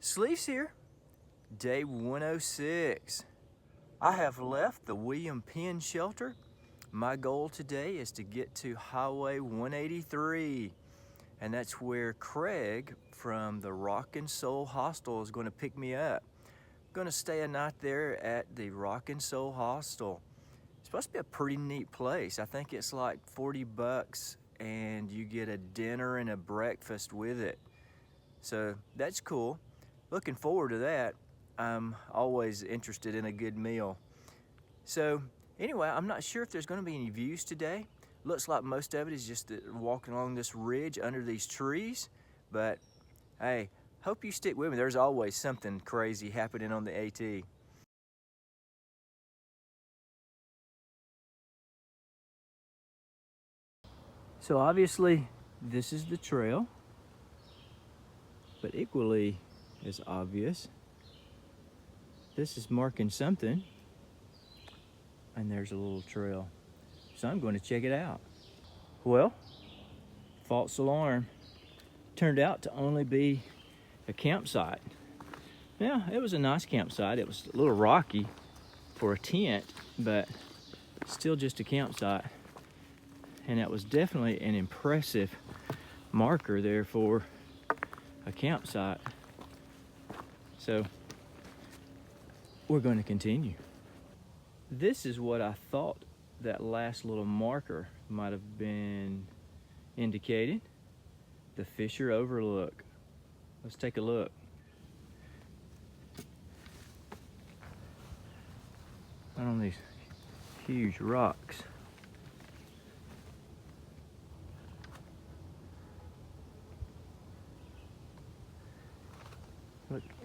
Sleeves here, day 106. I have left the William Penn shelter. My goal today is to get to Highway 183, and that's where Craig from the Rock and Soul Hostel is going to pick me up. I'm going to stay a night there at the Rock and Soul Hostel. It's supposed to be a pretty neat place. I think it's like 40 bucks and you get a dinner and a breakfast with it. So that's cool. Looking forward to that. I'm always interested in a good meal. So anyway, I'm not sure if there's going to be any views today. Looks like most of it is just walking along this ridge under these trees. But hey, hope you stick with me. There's always something crazy happening on the AT. So obviously this is the trail, but equally as obvious, this is marking something, and there's a little trail. So I'm going to check it out. Well, false alarm. Turned out to only be a campsite. Yeah, it was a nice campsite. It was a little rocky for a tent, but still just a campsite. And that was definitely an impressive marker there for a campsite. So we're going to continue. This is what I thought that last little marker might have been indicated. The Fisher Overlook. Let's take a look. Right on these huge rocks.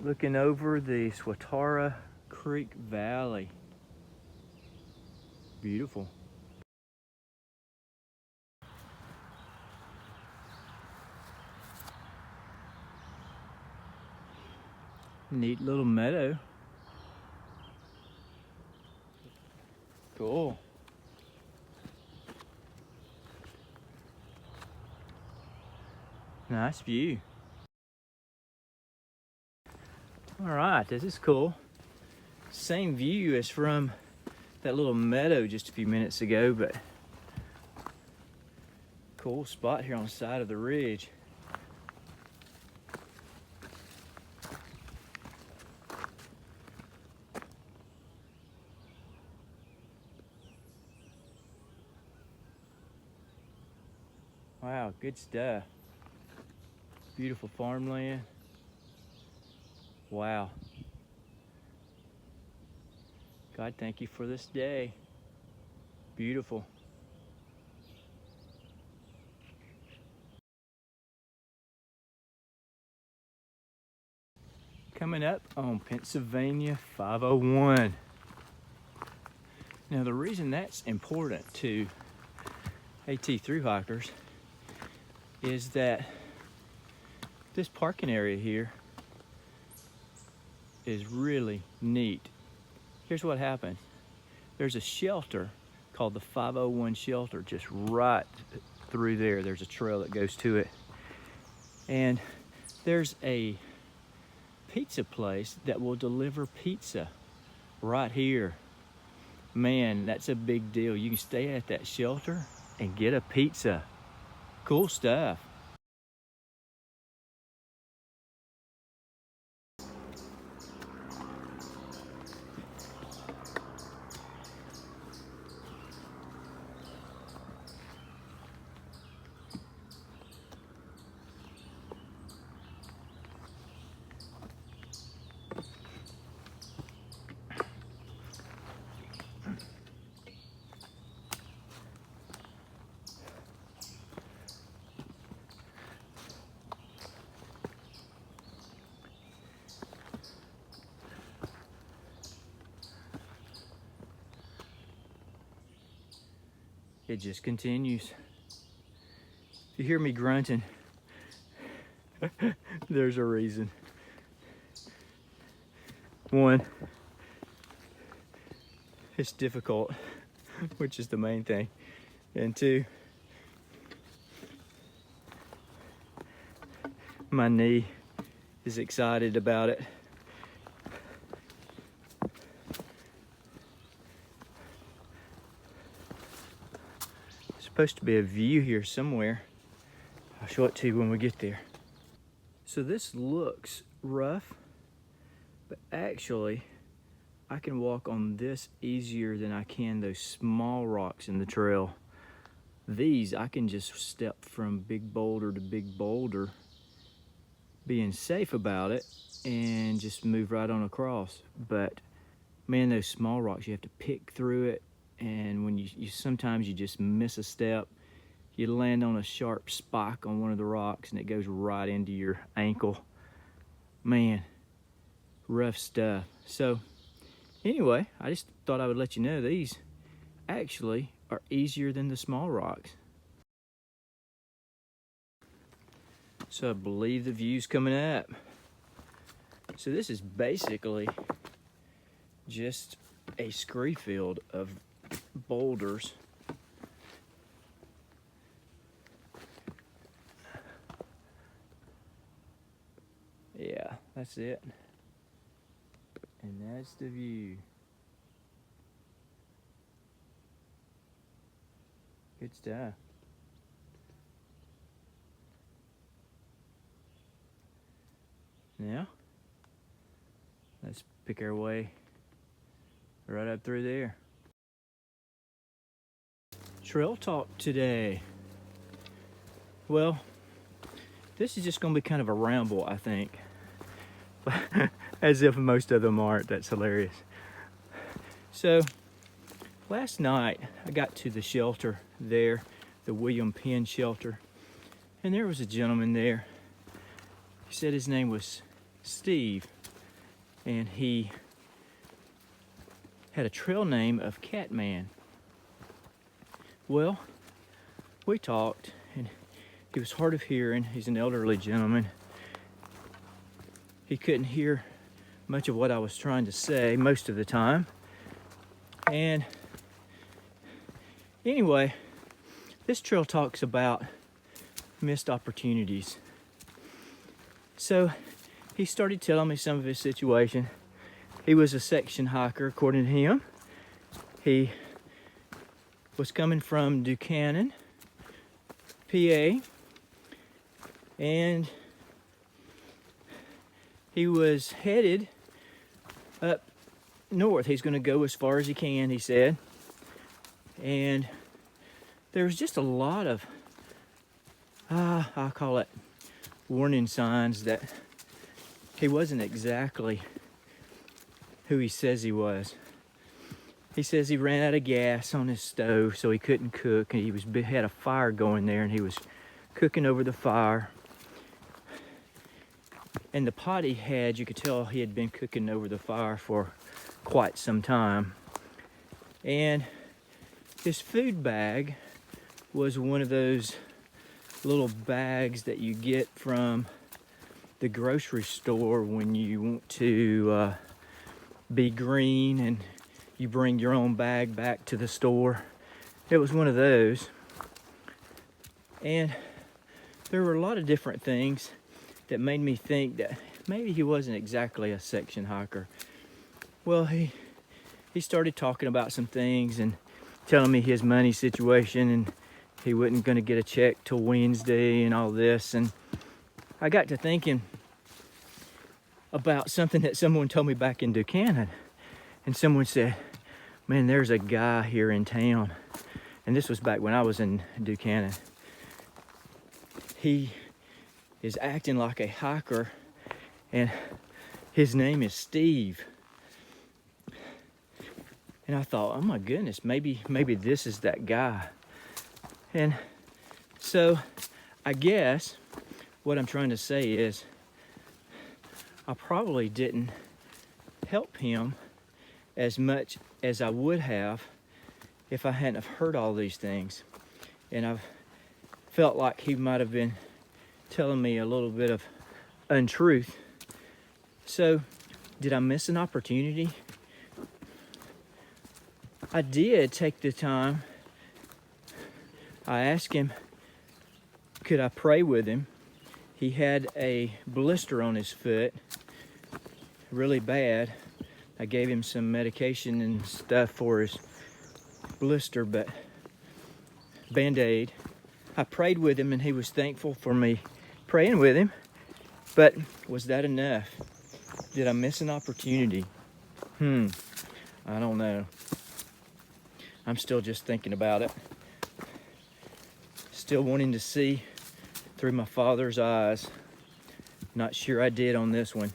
Looking over the Swatara Creek Valley. Beautiful. Neat little meadow. Cool. Nice view. All right, this is cool. Same view as from that little meadow just a few minutes ago, but cool spot here on the side of the ridge. Wow, good stuff. Beautiful farmland. Wow. God, thank you for this day. Beautiful. Coming up on Pennsylvania 501. Now the reason that's important to AT Thru-Hikers is that this parking area here is really neat. Here's what happened. There's a shelter called the 501 shelter just right through there. There's a trail that goes to it. And there's a pizza place that will deliver pizza right here. Man, that's a big deal. You can stay at that shelter and get a pizza. Cool stuff. It just continues. If you hear me grunting, there's a reason. One, it's difficult, which is the main thing. And two, my knee is excited about it. There's supposed to be a view here somewhere. I'll show it to you when we get there. So this looks rough, but actually I can walk on this easier than I can those small rocks in the trail. These, I can just step from big boulder to big boulder, being safe about it, and just move right on across. But man, those small rocks, you have to pick through it, and when you sometimes you just miss a step, you land on a sharp spike on one of the rocks and it goes right into your ankle. Man, rough stuff. So anyway, I just thought I would let you know these actually are easier than the small rocks. So I believe the view's coming up. So this is basically just a scree field of boulders. Yeah, that's it. And that's the view. Good stuff. Now, let's pick our way right up through there. Trail talk today. Well, this is just gonna be kind of a ramble, I think. As if most of them aren't. That's hilarious. So, last night I got to the shelter there, the William Penn shelter, and there was a gentleman there. He said his name was Steve, and he had a trail name of Catman. Well, we talked, and he was hard of hearing. He's an elderly gentleman. He couldn't hear much of what I was trying to say most of the time. And anyway, this trail talks about missed opportunities. So he started telling me some of his situation. He was a section hiker, according to him. He was coming from Buchanan, PA, and he was headed up north. He's going to go as far as he can, he said. And there was just a lot of, I'll call it warning signs that he wasn't exactly who he says he was. He says he ran out of gas on his stove, so he couldn't cook. And he had a fire going there, and he was cooking over the fire. And the pot he had, you could tell he had been cooking over the fire for quite some time. And his food bag was one of those little bags that you get from the grocery store when you want to be green and you bring your own bag back to the store. It was one of those. And there were a lot of different things that made me think that maybe he wasn't exactly a section hiker. Well, he started talking about some things and telling me his money situation, and he wasn't going to get a check till Wednesday and all this. And I got to thinking about something that someone told me back in Buchanan. And someone said, man, there's a guy here in town. And this was back when I was in Buchanan. He is acting like a hiker, and his name is Steve. And I thought, oh my goodness, maybe this is that guy. And so I guess what I'm trying to say is I probably didn't help him as much as I would have if I hadn't have heard all these things. And I've felt like he might have been telling me a little bit of untruth. So, did I miss an opportunity? I did take the time. I asked him, could I pray with him? He had a blister on his foot, really bad. I gave him some medication and stuff for his blister, but Band-Aid. I prayed with him and he was thankful for me praying with him, but was that enough? Did I miss an opportunity? I don't know. I'm still just thinking about it. Still wanting to see through my Father's eyes. Not sure I did on this one.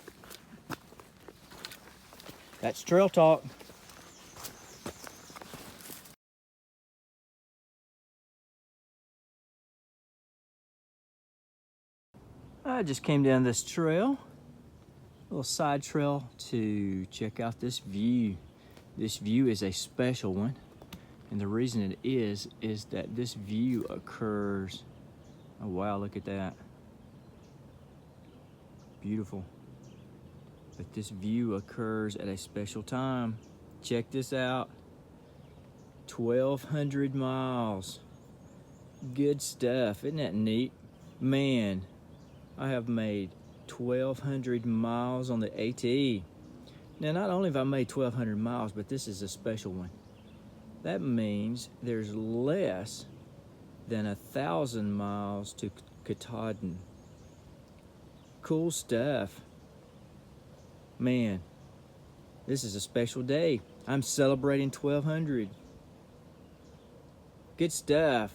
That's Trail Talk. I just came down this trail, a little side trail, to check out this view. This view is a special one, and the reason it is that this view occurs, oh wow, look at that. Beautiful. But this view occurs at a special time. Check this out. 1,200 miles. Good stuff. Isn't that neat? Man, I have made 1,200 miles on the AT. Now, not only have I made 1,200 miles, but this is a special one. That means there's less than 1,000 miles to Katahdin. Cool stuff. Man, this is a special day. I'm celebrating 1,200. Good stuff.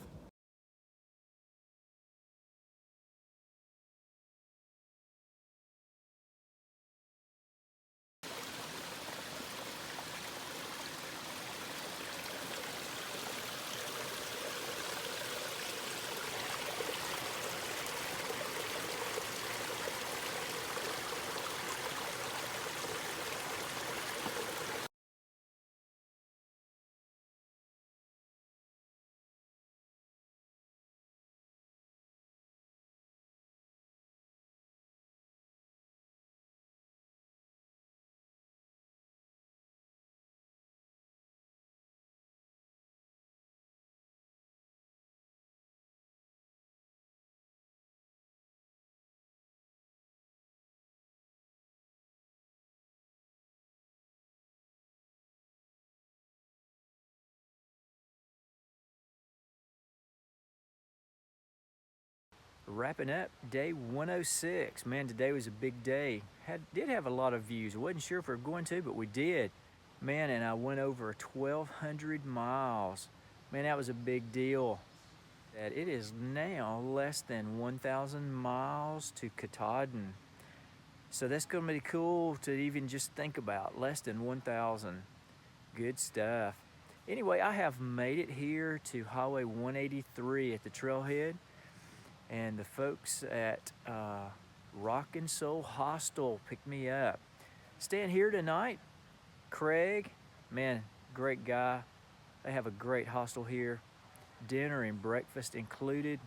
Wrapping up day 106. Man, today was a big day. Did have a lot of views. I wasn't sure if we were going to, but we did. Man, and I went over 1,200 miles. Man, that was a big deal. That it is now less than 1,000 miles to Katahdin. So that's going to be cool to even just think about. Less than 1,000. Good stuff. Anyway, I have made it here to Highway 183 at the trailhead. And the folks at Rock and Soul Hostel picked me up. Staying here tonight, Craig, man, great guy. They have a great hostel here. Dinner and breakfast included.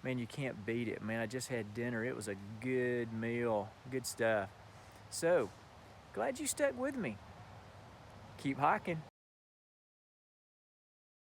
Man, you can't beat it, man. I just had dinner. It was a good meal, good stuff. So, glad you stuck with me. Keep hiking.